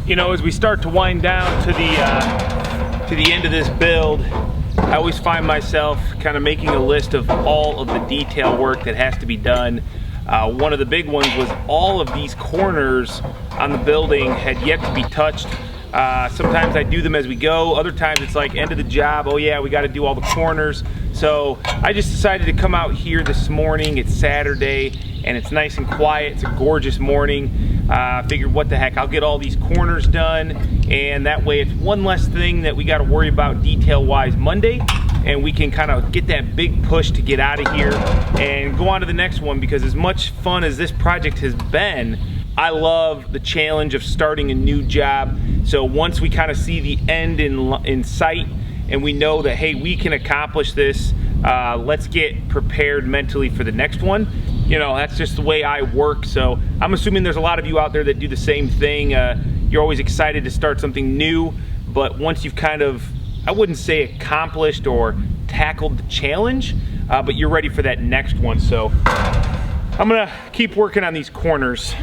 You know, as we start to wind down to the end of this build, I always find myself kind of making a list of all of the detail work that has to be done. One of the big ones was all of these corners on the building had yet to be touched. Sometimes I do them as we go, other times it's like end of the job, oh yeah, we got to do all the corners. So I just decided to come out here this morning. It's Saturday and it's nice and quiet. It's a gorgeous morning. I figured, what the heck, I'll get all these corners done, and that way it's one less thing that we got to worry about detail wise Monday, and we can kind of get that big push to get out of here and go on to the next one. Because as much fun as this project has been, I love the challenge of starting a new job. So once we kind of see the end in sight and we know that, hey, we can accomplish this, let's get prepared mentally for the next one. You know, that's just the way I work. So I'm assuming there's a lot of you out there that do the same thing. You're always excited to start something new, but once you've kind of, I wouldn't say accomplished or tackled the challenge, but you're ready for that next one. So I'm gonna keep working on these corners.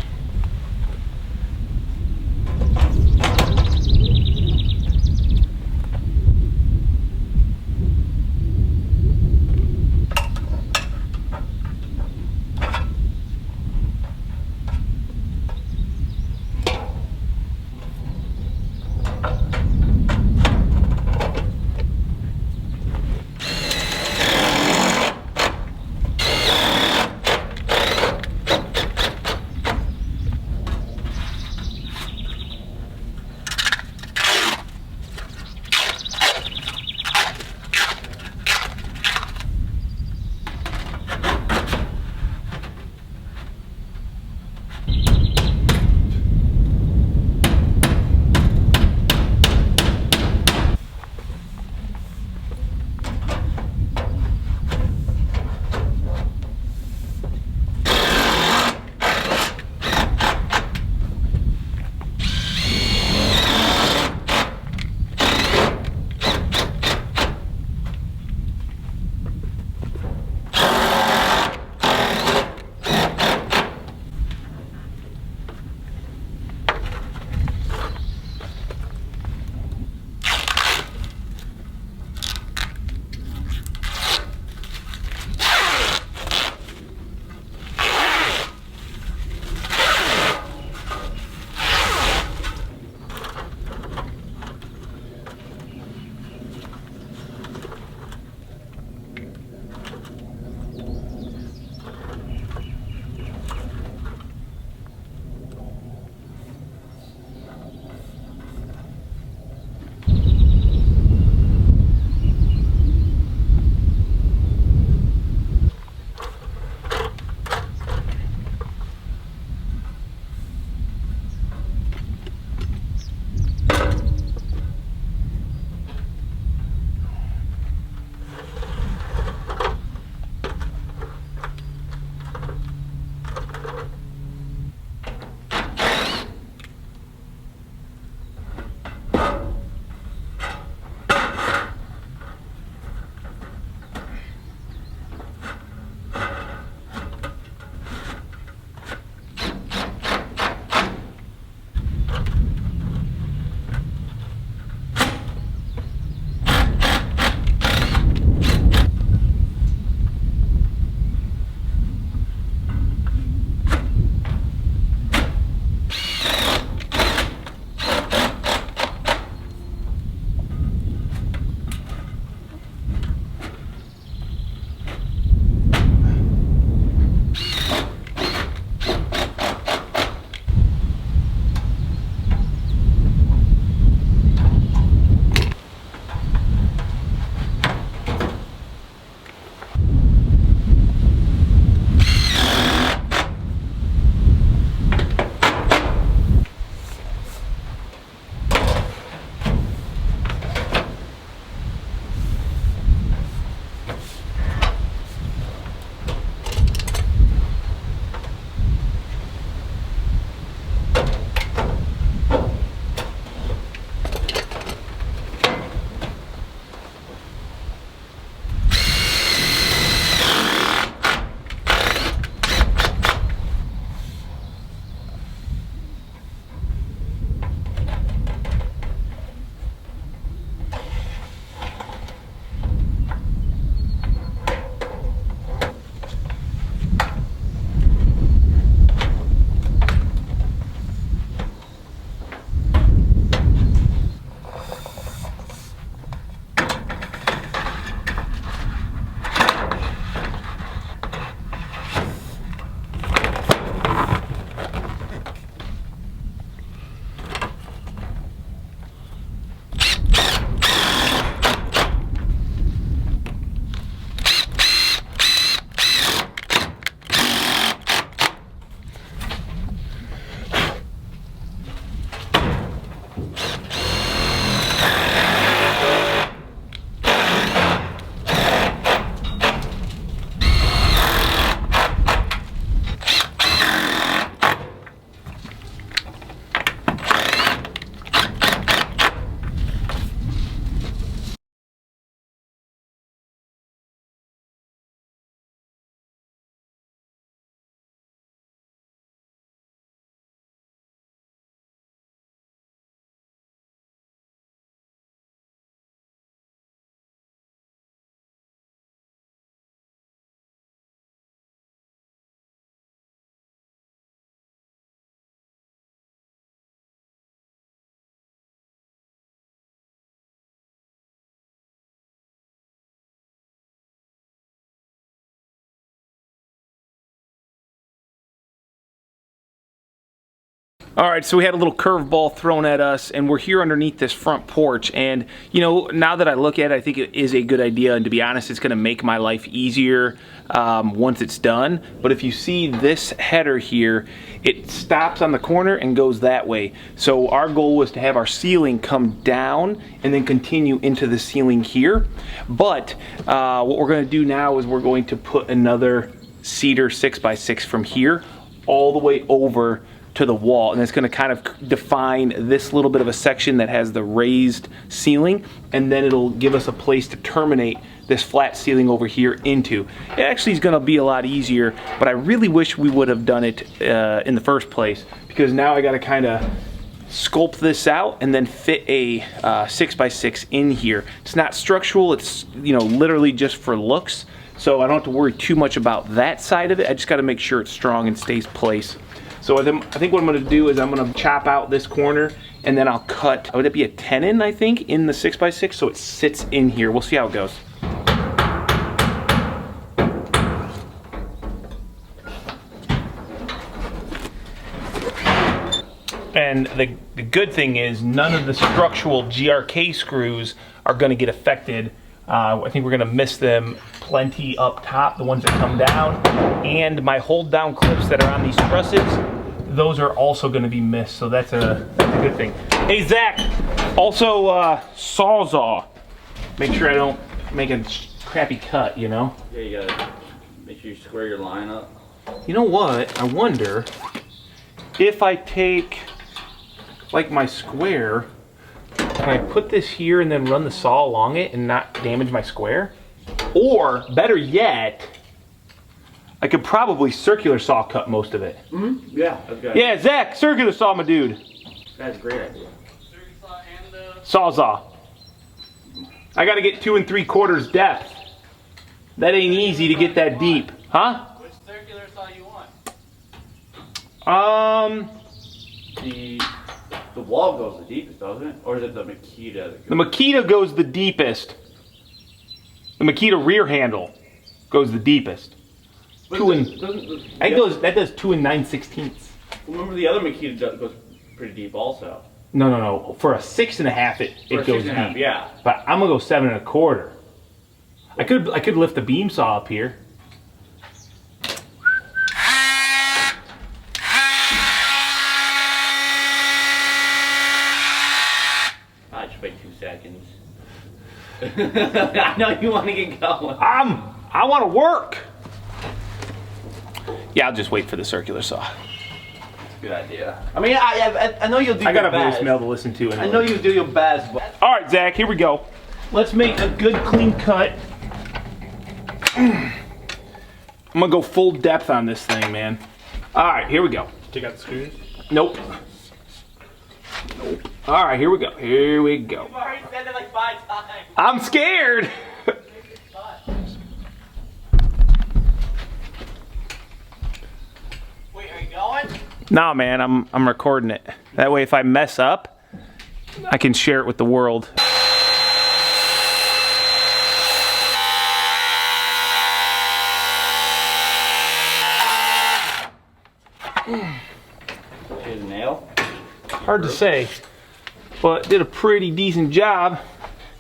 All right, so we had a little curveball thrown at us, and we're here underneath this front porch. And, you know, now that I look at it, I think it is a good idea. And to be honest, it's going to make my life easier once it's done. But if you see this header here, it stops on the corner and goes that way. So our goal was to have our ceiling come down and then continue into the ceiling here. But what we're going to do now is we're going to put another cedar 6x6 from here all the way over to the wall, and it's going to kind of define this little bit of a section that has the raised ceiling, and then it'll give us a place to terminate this flat ceiling over here into. It actually is going to be a lot easier, but I really wish we would have done it in the first place, because now I got to kind of sculpt this out and then fit a 6x6 in here. It's not structural, it's, you know, literally just for looks, so I don't have to worry too much about that side of it. I just got to make sure it's strong and stays place. So I think what I'm going to do is I'm going to chop out this corner, and then I'll cut, would it be a tenon, I think, in the 6x6, so it sits in here. We'll see how it goes. And the good thing is none of the structural GRK screws are going to get affected. I think we're going to miss them plenty up top, the ones that come down. And my hold down clips that are on these trusses, those are also going to be missed. So that's a good thing. Hey, Zach, also Sawzall. Make sure I don't make a crappy cut, you know? Yeah, you got to make sure you square your line up. You know what? I wonder if I take, like, my square, can I put this here and then run the saw along it and not damage my square? Or, better yet, I could probably circular saw cut most of it. Mm-hmm. Yeah, that's good. Yeah, Zach, circular saw, my dude. That's a great idea. Circular saw and the... Sawzall. I gotta get 2 3/4 depth. That ain't easy to get that deep. Huh? Which circular saw you want? The wall goes the deepest, doesn't it? Or is it the Makita? The Makita goes the deepest. The Makita rear handle goes the deepest. But That does 2 9/16. Remember the other Makita goes pretty deep also. No. For a 6.5, it goes deep. Yeah. But I'm gonna go 7 1/4. I could lift the beam saw up here. I just wait 2 seconds. I know you want to get going. I want to work. Yeah, I'll just wait for the circular saw. Good idea. I mean, I know you'll do your best. I got a voicemail to listen to. Anyway. I know you'll do your best, but... All right, Zach, here we go. Let's make a good clean cut. I'm gonna go full depth on this thing, man. All right, here we go. Take out the screws? Nope. All right, here we go. Here we go. You've already said it like 5 times. I'm scared. Wait, are you going? Nah, man, I'm recording it. That way, if I mess up, I can share it with the world. Here's a nail. Hard to say, but did a pretty decent job.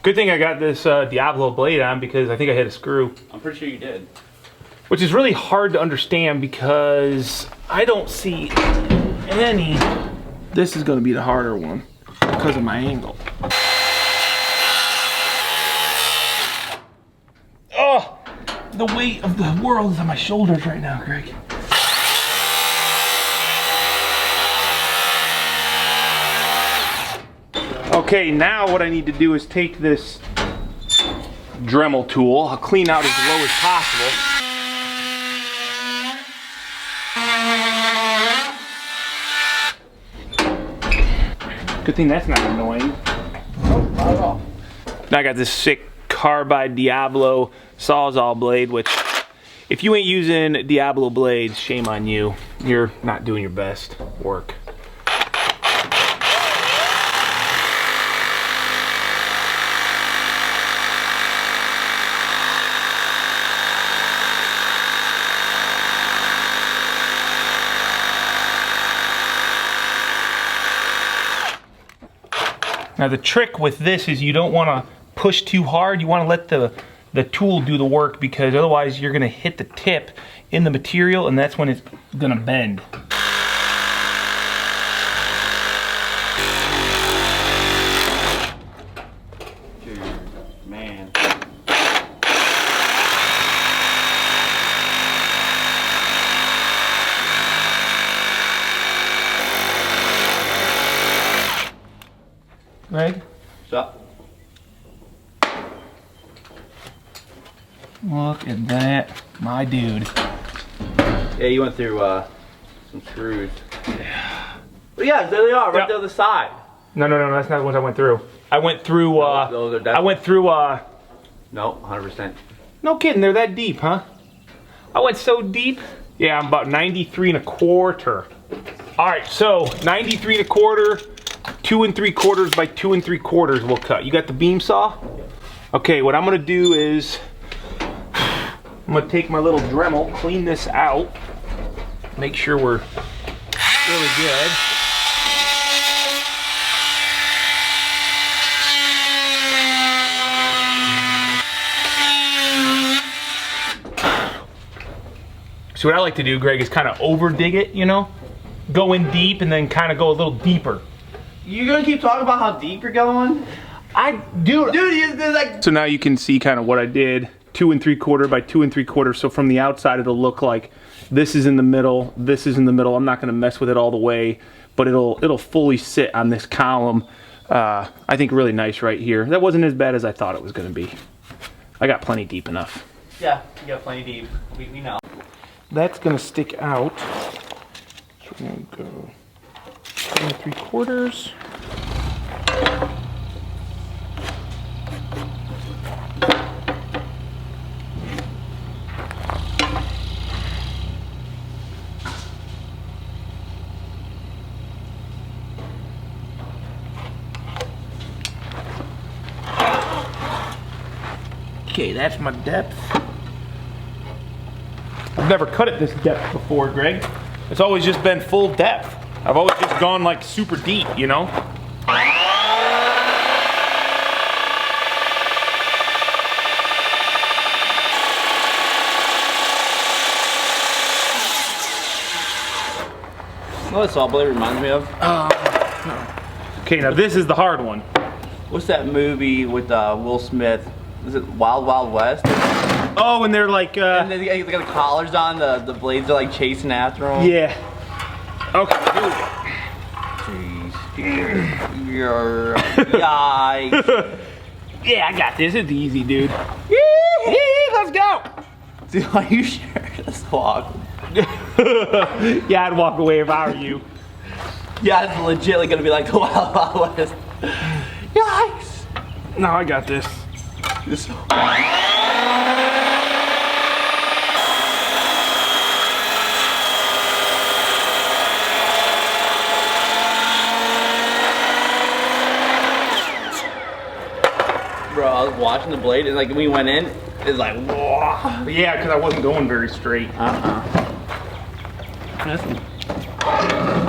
Good thing I got this Diablo blade on, because I think I hit a screw. I'm pretty sure you did. Which is really hard to understand because I don't see any. This is going to be the harder one because of my angle. Oh, the weight of the world is on my shoulders right now, Greg. Okay, now what I need to do is take this Dremel tool. I'll clean out as low as possible. Good thing that's not annoying. Oh, not at all. Now I got this sick carbide Diablo Sawzall blade, which if you ain't using Diablo blades, shame on you. You're not doing your best work. Now the trick with this is you don't want to push too hard. You want to let the tool do the work, because otherwise you're going to hit the tip in the material and that's when it's going to bend. Dude, man. Greg? What's up? Look at that, my dude. Yeah, you went through some screws. But yeah, there they are, right there on the side. No, that's not the ones I went through. I went through, those are I went through, No, 100%. no kidding, they're that deep, huh? I went so deep. Yeah, I'm about 93 1/4. All right, so 93 1/4, 2 3/4 by 2 3/4 we'll cut. You got the beam saw? Okay, what I'm gonna do is, I'm gonna take my little Dremel, clean this out, make sure we're really good. So what I like to do, Greg, is kind of over dig it, you know? Go in deep and then kind of go a little deeper. You gonna keep talking about how deep you're going? Dude, You're like... so now you can see kind of what I did. 2 3/4 by 2 3/4. So from the outside, it'll look like this is in the middle, this is in the middle. I'm not gonna mess with it all the way, but it'll fully sit on this column. I think really nice right here. That wasn't as bad as I thought it was gonna be. I got plenty deep enough. Yeah, you got plenty deep. We know. That's gonna stick out. So we're gonna go 2 3/4. Okay, that's my depth. I've never cut it this depth before, Greg. It's always just been full depth. I've always just gone like super deep, you know? What saw blade reminds me of? Okay, now this is the hard one. What's that movie with Will Smith? Is it Wild Wild West? Oh, and they're like, And they got the collars on, the blades are like chasing after them. yeah. Okay, here we go. Jeez. Yikes. Yeah, I got this. It's easy, dude. Yee, let's go. Dude, why you share this walk? Yeah, I'd walk away if I were you. Yeah, it's legitimately gonna be like the Wild Wild West. Yikes. No, I got this. This Bro, I was watching the blade and like when we went in, it's like whoa. Yeah, because I wasn't going very straight. I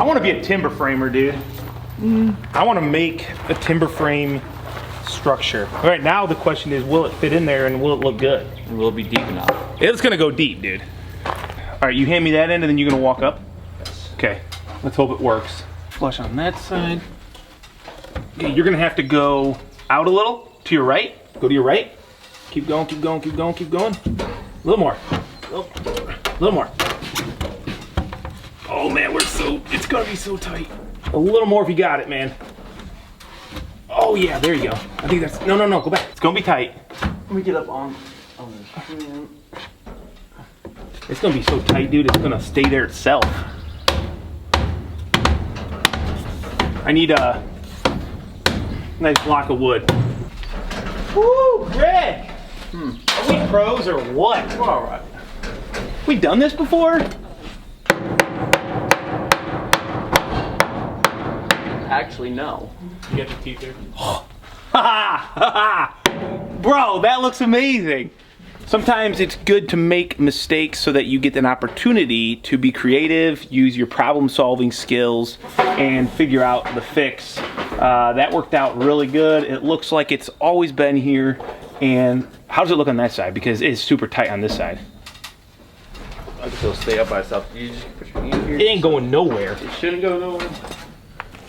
want to be a timber framer, dude. I want to make a timber frame structure. All right, now the question is, will it fit in there and will it look good? Will it be deep enough? It's gonna go deep, dude. All right, you hand me that end and then you're gonna walk up? Yes. Okay, let's hope it works. Flush on that side. Okay, you're gonna have to go out a little, to your right. Go to your right. Keep going, keep going, keep going, keep going. A little more. A little more. Oh man, it's gonna be so tight. A little more if you got it, man. Oh yeah, there you go. I think that's, no, go back. It's gonna be tight. Let me get up on this. It's gonna be so tight, dude, it's gonna stay there itself. I need a nice block of wood. Woo, Greg! Are we pros or what? We're all right. We done this before? Actually, no. You got the teeth there? Bro, that looks amazing. Sometimes it's good to make mistakes so that you get an opportunity to be creative, use your problem-solving skills, and figure out the fix. That worked out really good. It looks like it's always been here. And how does it look on that side? Because it's super tight on this side. I guess it'll stay up by itself. You just put your hand here. It ain't going nowhere. It shouldn't go nowhere.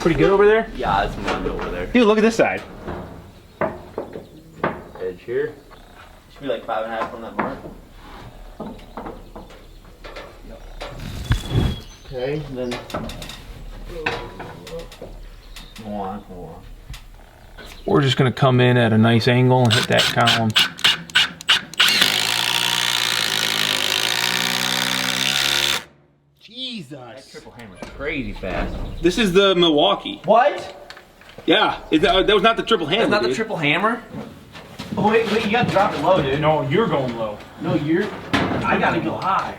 Pretty good over there? Yeah, it's mud over there. Dude, look at this side. Edge here. Should be like 5.5 on that mark. Okay, then. Come on. We're just gonna come in at a nice angle and hit that column. Jesus. That triple hammer's crazy fast. This is the Milwaukee. What? Yeah, that was not the triple hammer. That's not dude. the triple hammer? Oh, wait, you gotta drop it low, dude. No, you're going low. No, I gotta go high.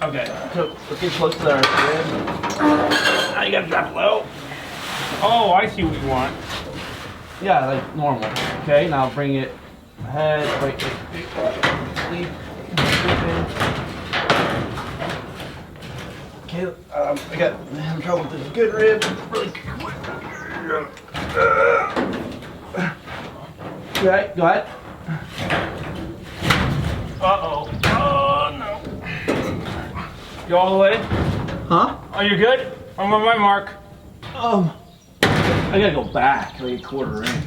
Okay. So, we're getting close to our rib. Now you gotta drop it low. Oh, I see what you want. Yeah, like normal. Okay, now bring it ahead. Wait. Sleep. Okay, I'm trouble with this good rib. Really quick. Right, go ahead. Uh-oh. Oh, no. You all the way? Huh? Are you good? I'm on my mark. I gotta go back like a quarter inch.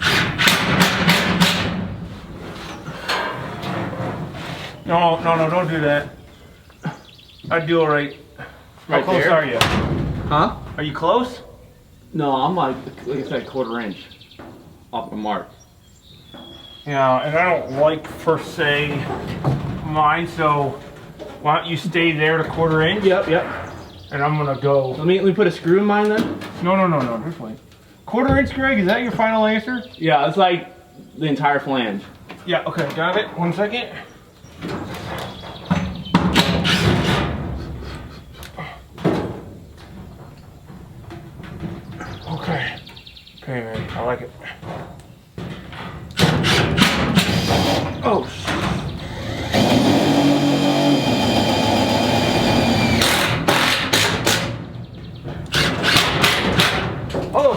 No, don't do that. I'd do it right. How Right close there? are you? Huh? Are you close? No, I'm like I said, quarter inch off the mark. Yeah, and I don't like per se mine, so why don't you stay there at a quarter inch? Yep. And I'm gonna go. Let me put a screw in mine then. No, just wait. Quarter inch, Greg, is that your final answer? Yeah, it's like the entire flange. Yeah, okay, got it. 1 second. Okay, man, I like it. Oh,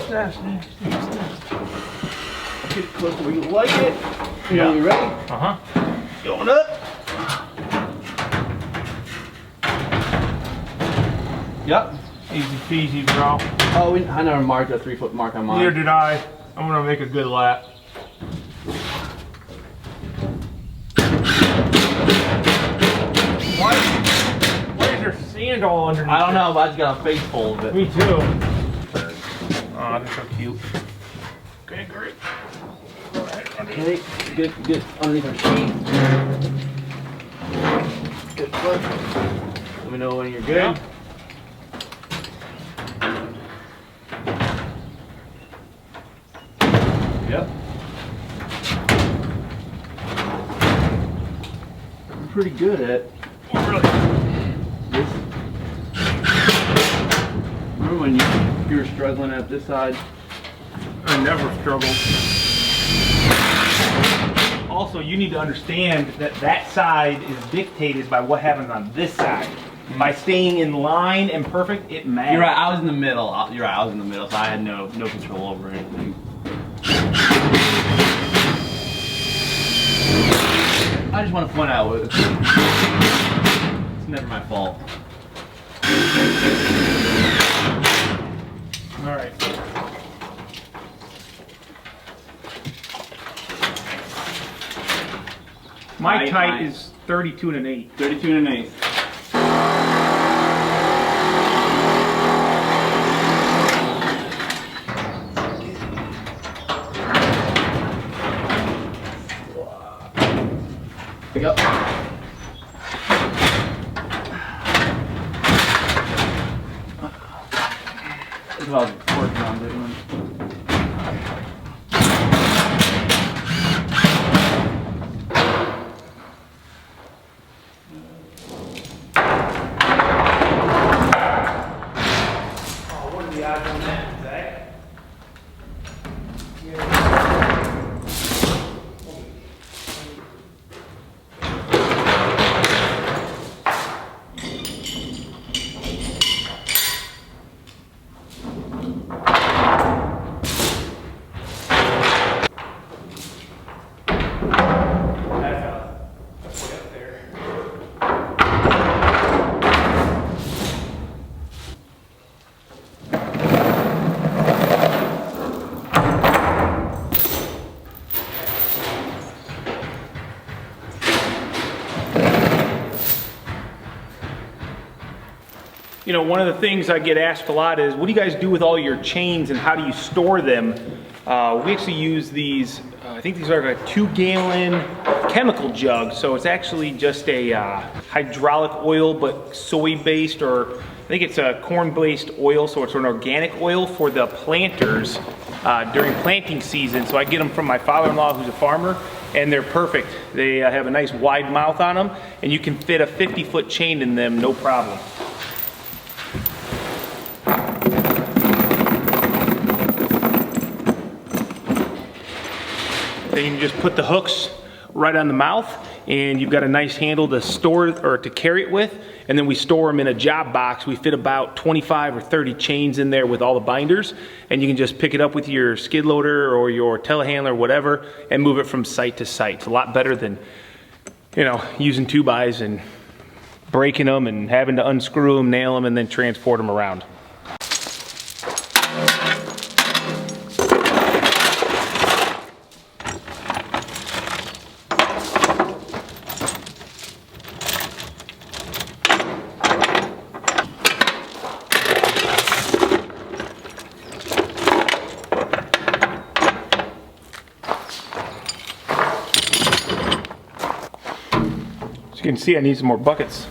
snap. Get close to where you like it. Yeah. You ready? Uh-huh. Going up. Yep. Easy peasy, bro. Oh, I never marked a 3 foot mark on mine. Neither did I. I'm gonna make a good lap. Why is there sand all underneath? I don't know, but I just got a face full of it. Me too. Oh, they're so cute. Okay, great. Okay, good underneath our sheet. Good foot. Let me know when you're good. Yeah. Yep. I'm pretty good at this. Remember when you were struggling at this side? I never struggled. Also, you need to understand that that side is dictated by what happens on this side. By staying in line and perfect, it matters. You're right, I was in the middle. You're right, I was in the middle, so I had no control over anything. I just want to point out it's never my fault. All right. My kite is 32 1/8. 32 1/8. Yep. That's what I was working on doing. What are the odds on that, Zach? You know, one of the things I get asked a lot is, what do you guys do with all your chains and how do you store them? We actually use these, I think these are a 2-gallon chemical jug. So it's actually just a hydraulic oil, but soy-based, or I think it's a corn-based oil, so it's an organic oil for the planters during planting season. So I get them from my father-in-law, who's a farmer, and they're perfect. They have a nice wide mouth on them, and you can fit a 50-foot chain in them, no problem. Then you can just put the hooks right on the mouth, and you've got a nice handle to store or to carry it with. And then we store them in a job box. We fit about 25 or 30 chains in there with all the binders, and you can just pick it up with your skid loader or your telehandler, whatever, and move it from site to site. It's a lot better than, you know, using 2-bys and breaking them and having to unscrew them, nail them, and then transport them around. As you can see, I need some more buckets.